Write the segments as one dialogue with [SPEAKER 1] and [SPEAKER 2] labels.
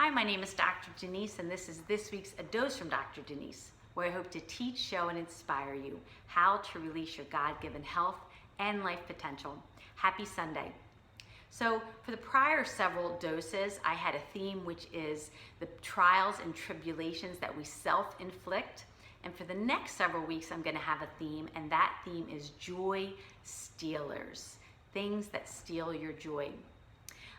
[SPEAKER 1] Hi, my name is Dr. Denise, and this is this week's A Dose from Dr. Denise, where I hope to teach, show, and inspire you how to release your God-given health and life potential. Happy Sunday. So for the prior several doses, I had a theme which is the trials and tribulations that we self-inflict. And for the next several weeks, I'm going to have a theme, and that theme is joy stealers, things that steal your joy.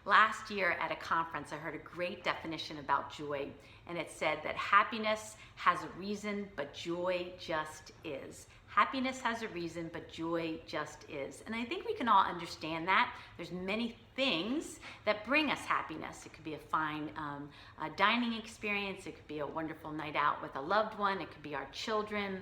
[SPEAKER 1] Last year at a conference, I heard a great definition about joy, and it said that happiness has a reason, but joy just is. Happiness has a reason, but joy just is. And I think we can all understand that. There's many things that bring us happiness. It could be a fine dining experience. It could be a wonderful night out with a loved one. It could be our children.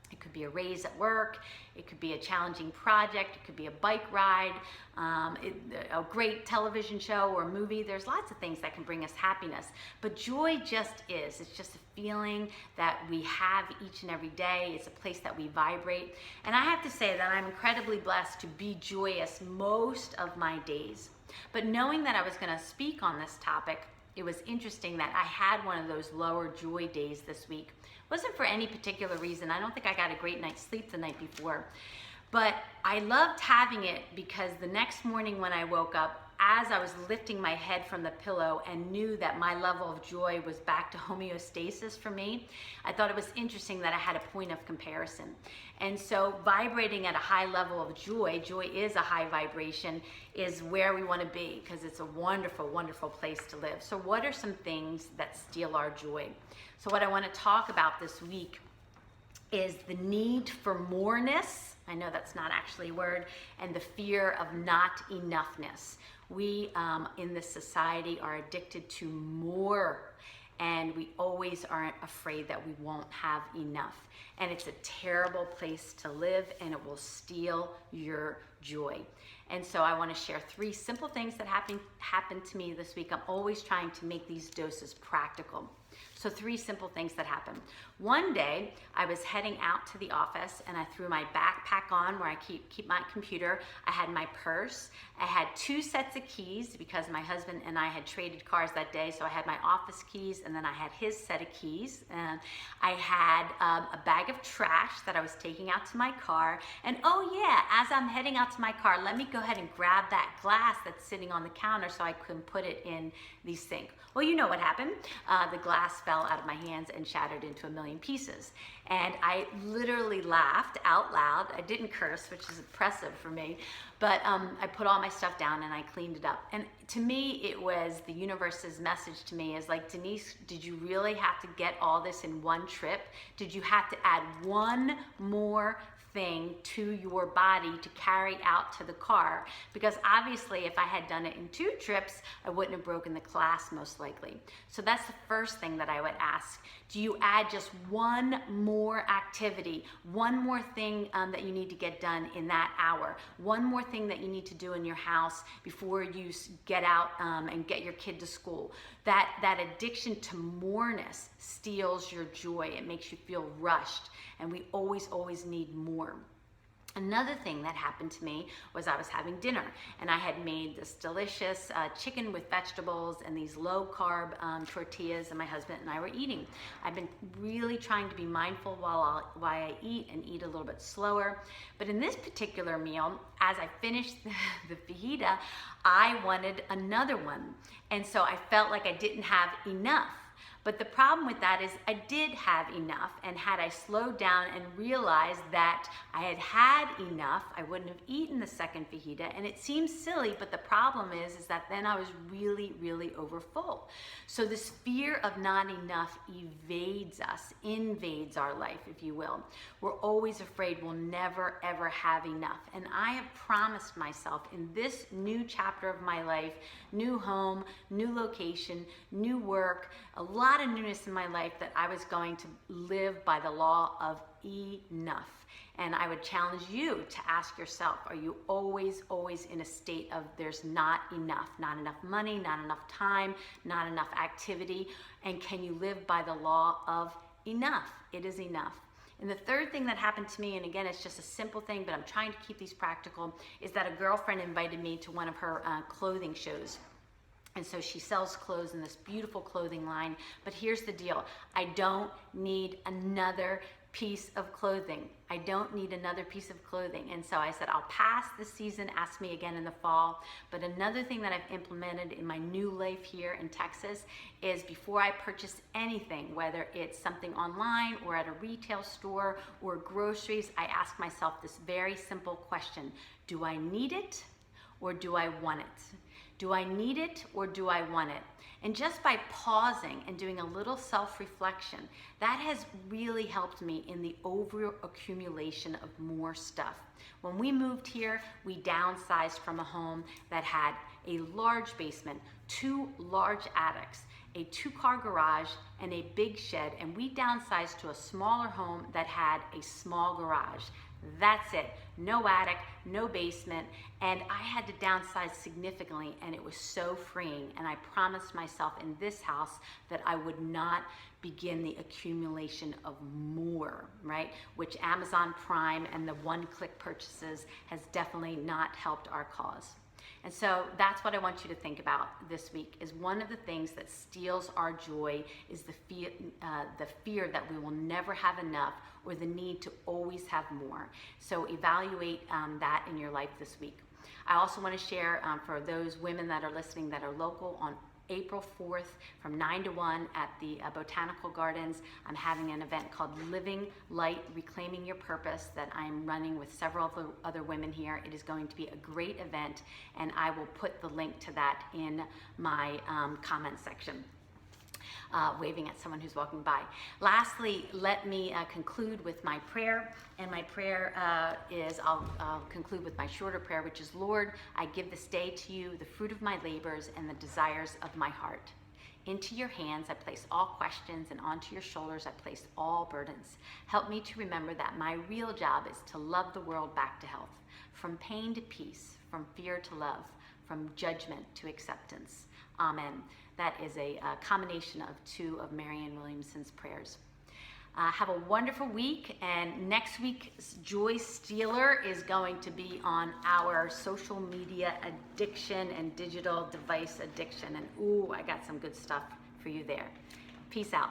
[SPEAKER 1] It could be a raise at work. It could be a challenging project. It could be a bike ride, a great television show or movie. There's lots of things that can bring us happiness. But joy just is. It's just a feeling that we have each and every day. It's a place that we vibrate. And I have to say that I'm incredibly blessed to be joyous most of my days. But knowing that I was going to speak on this topic, it was interesting that I had one of those lower joy days this week. It wasn't for any particular reason. I don't think I got a great night's sleep the night before. But I loved having it because the next morning when I woke up, as I was lifting my head from the pillow and knew that my level of joy was back to homeostasis for me, I thought it was interesting that I had a point of comparison. And so vibrating at a high level of joy, joy is a high vibration, is where we want to be because it's a wonderful, wonderful place to live. So what are some things that steal our joy? So what I want to talk about this week is the need for moreness. I know that's not actually a word, and the fear of not enoughness. We in this society are addicted to more, and we always aren't afraid that we won't have enough. And it's a terrible place to live, and it will steal your joy. And so I want to share 3 simple things that happened to me this week. I'm always trying to make these doses practical. So 3 simple things that happened. One day, I was heading out to the office and I threw my backpack on where I keep my computer. I had my purse. I had 2 sets of keys because my husband and I had traded cars that day. So I had my office keys and then I had his set of keys. And I had a bag of trash that I was taking out to my car. And oh yeah, as I'm heading out to my car, let me go ahead and grab that glass that's sitting on the counter so I can put it in the sink. Well, you know what happened. The glass fell out of my hands and shattered into a million pieces. And I literally laughed out loud. I didn't curse, which is impressive for me, but I put all my stuff down and I cleaned it up. And to me, it was the universe's message to me is like, Denise, did you really have to get all this in one trip? Did you have to add one more thing to your body to carry out to the car? Because obviously if I had done it in 2 trips, I wouldn't have broken the glass most likely. So that's the first thing that I would ask. Do you add just one more activity, one more thing that you need to get done in that hour, one more thing that you need to do in your house before you get out and get your kid to school? That addiction to moreness steals your joy. It makes you feel rushed, and we always need more. Another thing that happened to me was I was having dinner and I had made this delicious chicken with vegetables and these low-carb tortillas, and my husband and I were eating. I've been really trying to be mindful while I eat and eat a little bit slower. But in this particular meal, as I finished the fajita, I wanted another one. And so I felt like I didn't have enough. But the problem with that is I did have enough, and had I slowed down and realized that I had enough, I wouldn't have eaten the second fajita. And it seems silly, but the problem is that then I was really over full. So this fear of not enough evades us, invades our life, if you will. We're always afraid we'll never ever have enough. And I have promised myself in this new chapter of my life, new home, new location, new work, a lot of newness in my life, that I was going to live by the law of enough. And I would challenge you to ask yourself, are you always in a state of there's not enough money, not enough time, not enough activity? And can you live by the law of enough? It is enough. And the third thing that happened to me, and again, it's just a simple thing, but I'm trying to keep these practical, is that a girlfriend invited me to one of her clothing shows. And so she sells clothes in this beautiful clothing line. But here's the deal. I don't need another piece of clothing. I don't need another piece of clothing. And so I said, I'll pass this season, ask me again in the fall. But another thing that I've implemented in my new life here in Texas is before I purchase anything, whether it's something online or at a retail store or groceries, I ask myself this very simple question. Do I need it or do I want it? Do I need it or do I want it? And just by pausing and doing a little self-reflection, that has really helped me in the over-accumulation of more stuff. When we moved here, we downsized from a home that had a large basement, 2 large attics, a 2-car garage, and a big shed, and we downsized to a smaller home that had a small garage. That's it. No attic, no basement, and I had to downsize significantly, and it was so freeing. And I promised myself in this house that I would not begin the accumulation of more, right? Which Amazon Prime and the one-click purchases has definitely not helped our cause. And so that's what I want you to think about this week, is one of the things that steals our joy is the fear that we will never have enough, or the need to always have more. So evaluate that in your life this week. I also want to share for those women that are listening that are local, on April 4th from 9 to 1 at the Botanical Gardens, I'm having an event called Living Light, Reclaiming Your Purpose that I'm running with several of the other women here. It is going to be a great event, and I will put the link to that in my comment section. Waving at someone who's walking by. Lastly, let me conclude with my prayer. And my prayer is, I'll conclude with my shorter prayer, which is, Lord, I give this day to you, the fruit of my labors and the desires of my heart. Into your hands I place all questions, and onto your shoulders I place all burdens. Help me to remember that my real job is to love the world back to health, from pain to peace, from fear to love, from judgment to acceptance. Amen. That is a combination of 2 of Marianne Williamson's prayers. Have a wonderful week, and next week's Joy Stealer is going to be on our social media addiction and digital device addiction. And ooh, I got some good stuff for you there. Peace out.